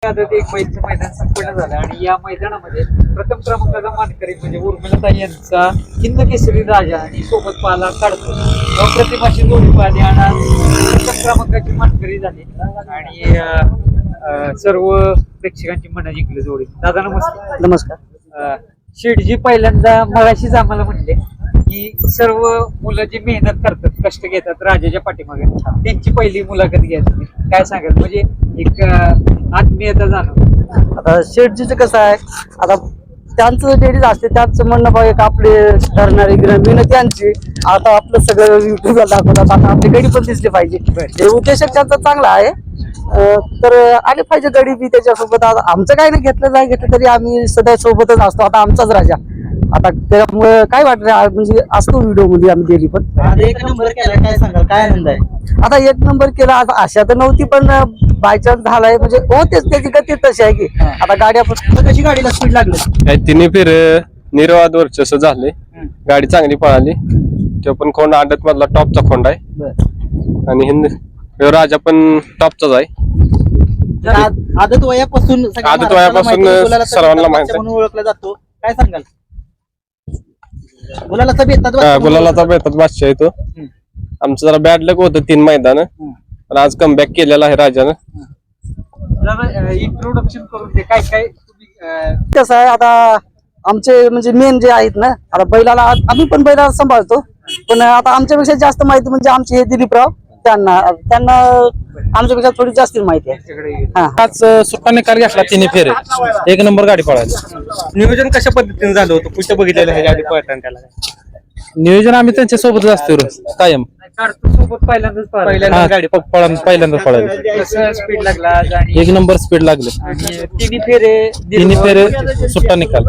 आता ते एक मैदान संपन्न झालं आणि या मैदानामध्ये प्रथम क्रमांकाचा मानकरी म्हणजे उर्मिलाताई यांचा हिंद केसरी राजा आणि सोबत पाला काढतो अप्रतिमाची जोडी पाहिली आणि आज प्रथम क्रमांकाची मानकरी झाली आणि सर्व प्रेक्षकांची मनं जिंकली जोडी. दादा नमस्कार. नमस्कार. शेठजी पहिल्यांदा मगाशीच आम्हाला म्हणले की सर्व मुलं जी मेहनत करतात कष्ट घेतात राजाच्या पाठीमागे त्यांची पहिली मुलाखत घ्यायची, काय सांगाल? म्हणजे एक आत्मीयता जाणव. आता शेठजीचं कसं आहे, आता त्यांचं डेलीच असते, त्यांचं म्हणणं बघा एक आपले धरणारी ग्रामीण त्यांची आता आपलं सगळं युट्यूबला दाखवतात, आता आपली गडी पण दिसली पाहिजे हे उद्देशक त्यांचा चांगला आहे. तर आले पाहिजे गडी बी त्याच्यासोबत. आता आमचं काही नाही घेतलं नाही घेतलं तरी आम्ही सध्या सोबतच असतो. आता आमचाच राजा आता त्यामुळे काय वाटतं म्हणजे असतो व्हिडिओ मध्ये आम्ही गेली पण एक नंबर केला. काय सांगाल, काय आनंद आहे? आता एक नंबर केला. आता आशा तर नव्हती पण बायचान्स झालाय म्हणजे होतेच, त्याची गती तशी आहे की आता गाड्या कशी गाडीला स्पीड लागली? काय तिन्ही फेर निर्वाद वर्चस्व झाले, गाडी चांगली पळाली. तो पण खोंड आदत मधला टॉपचा खोंड आहे आणि हिंद राजा पण टॉपचाच आहे. आदत वयापासून सर्वांना माहिती आहे. म्हणून ओळखला जातो. काय सांगाल? गुलालाचा बेतात बादशाह येतो. आमचं जरा बॅड लक होतं 3 मैदान, पण आज कमबॅक केलेला आहे राजानं. इंट्रोडक्शन करून दे, काय काय तुम्ही कसं आहे आता आमचे म्हणजे मेन जे आहेत ना, आता बैलाला आम्ही पण बैलाला सांभाळतो पण आता आमच्यापेक्षा जास्त माहिती म्हणजे आमचे हे दिलीपराव, त्यांना आमच्यापेक्षा थोडी जास्त माहिती आहे. आज सुट्टा निकाल घेतला तिन्ही फेरे, एक नंबर गाडी पळाली. नियोजन कशा पद्धतीने झालं होतं? कुठं बघितलेलं ह्याच्या आधी पळताना त्याला? नियोजन आम्ही त्यांच्या सोबतच असतो रोज कायम. सोबत पहिल्यांदाच हा, गाडी पहिल्यांदा पळाली. स्पीड लागला आज आणि एक नंबर स्पीड लागले. तिन्ही फेरे सुट्टा निकाल.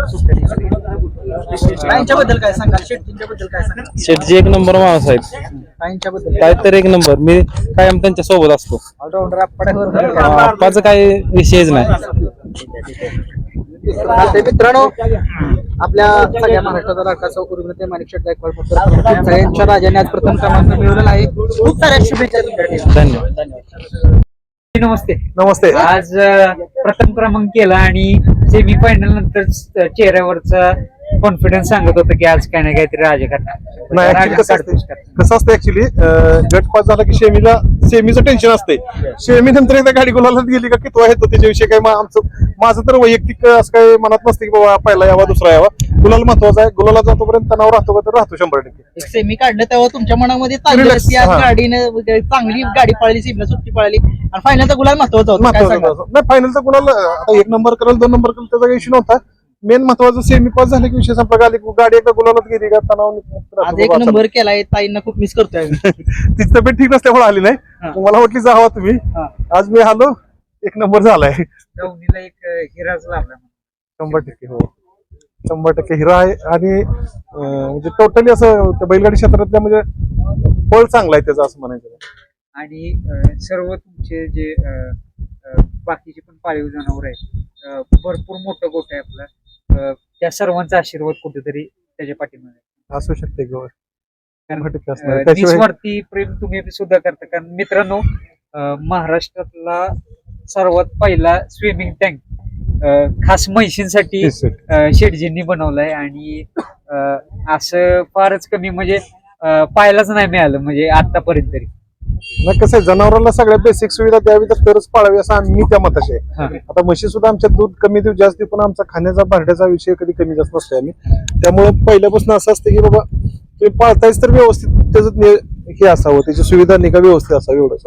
ताईंच्याबद्दल काय सांगाल? शेटजींच्याबद्दल काय सांगाल? शेटजी एक नंबर माणूस आहेत. ताईंच्याबद्दल काय तर एक नंबर. मी कायम त्यांच्या सोबत असतो. ऑलराऊंडर आपल्यावर आप्पाचा काही विषयच नाही. मित्रांनो, आपल्या सगळ्या महाराष्ट्राचा लाडका उर्मिलाताई माणिकशेठ गायकवाड यांच्या राजाने आज प्रथम क्रमांक मिळवलेला आहे. खूप साऱ्या शुभेच्छा तुमच्याकडे. धन्यवाद. नमस्ते. नमस्ते. आज प्रथम क्रमांक केला आणि सेमी फायनल नंतर चेहऱ्यावरचा कॉन्फिडन्स सांगत होतं की आज काय ना काहीतरी राजा करणार. नाही, actually कसं असतं ऍक्च्युली गट पास झाला की सेमीचं टेन्शन असते. सेमी नंतर एकदा गाडी गुलाला गेली का कितवा येतो त्याच्याविषयी काय माझं तर वैयक्तिक असं काही मनात नसते की बाबा पहिला यावा दुसरा यावा. गुलाल महत्वाचा आहे. गुलाला जातोपर्यंत तणाव राहतो का तर राहतो 100%. सेमी काढलं तेव्हा तुमच्या मनामध्ये गाडीने चांगली गाडी पळाली, सेमीला सुट्टी पळाली आणि फायनलचा गुलाल महत्वाचा होता. नाही, फायनलचा गुलाल आता 1 नंबर करेल 2 नंबर करेल त्याचा काही इश्यू नव्हता. मेन महत्वाचं सेमी पास झालं की विषय संपला. गाडी एकदा गुलालात गेली का तणाव. आज एक नंबर केलाय. ताईंना खूप मिस करतोय. तिची तब्येत ठीक नसल्यामुळे आली नाही. मला वाटली जावा तुम्ही. आज मी आलो, 1 नंबर झालाय. एक हिराच लागला 100%. हो, 100% हिरा आहे आणि म्हणजे टोटली असं त्या बैलगाडी क्षेत्रातल्या म्हणजे बळ चांगला आहे त्याचा असं म्हणायचं. आणि सर्व तुमचे जे बाकीचे पण पाळीव जनावर आहेत, भरपूर मोठं गोट आहे आपलं, त्या सर्वांचा आशीर्वाद कुठेतरी त्याच्या पाठीमागे असू शकते. निस्वार्थी प्रेम तुम्ही सुद्धा करता. कारण मित्रांनो, महाराष्ट्रातला सर्वात पहिला स्विमिंग टँक खास म्हैशींसाठी शेठजींनी बनवलाय आणि असं फारच कमी म्हणजे पाहायलाच नाही मिळालं म्हणजे आतापर्यंत तरी. नाही, कसं आहे, जनावरांना सगळ्या बेसिक सुविधा द्यावी तर तरच पाळावी असं मी त्या मताशी आहे. आता म्हशी सुद्धा आमच्या दूध कमी देऊ जास्त देऊ, पण आमचा खाण्याचा भाड्याचा विषय कधी कमी जास्त नसतो आम्ही. त्यामुळे पहिल्यापासून असं असतं की बाबा तुम्ही पाळतायच तर व्यवस्थित त्याचं हे असावं, त्याची सुविधा निघा व्यवस्थित असावी, एवढंच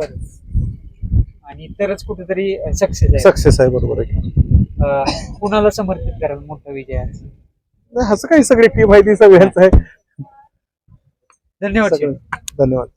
आणि तरच कुठेतरी सक्सेस आहे. बरोबर आहे. कुणाला समर्पित कराल मोठा विजय? नाही, असं काही सगळी टीम आहे ती सगळ्यांचं आहे. धन्यवाद. धन्यवाद.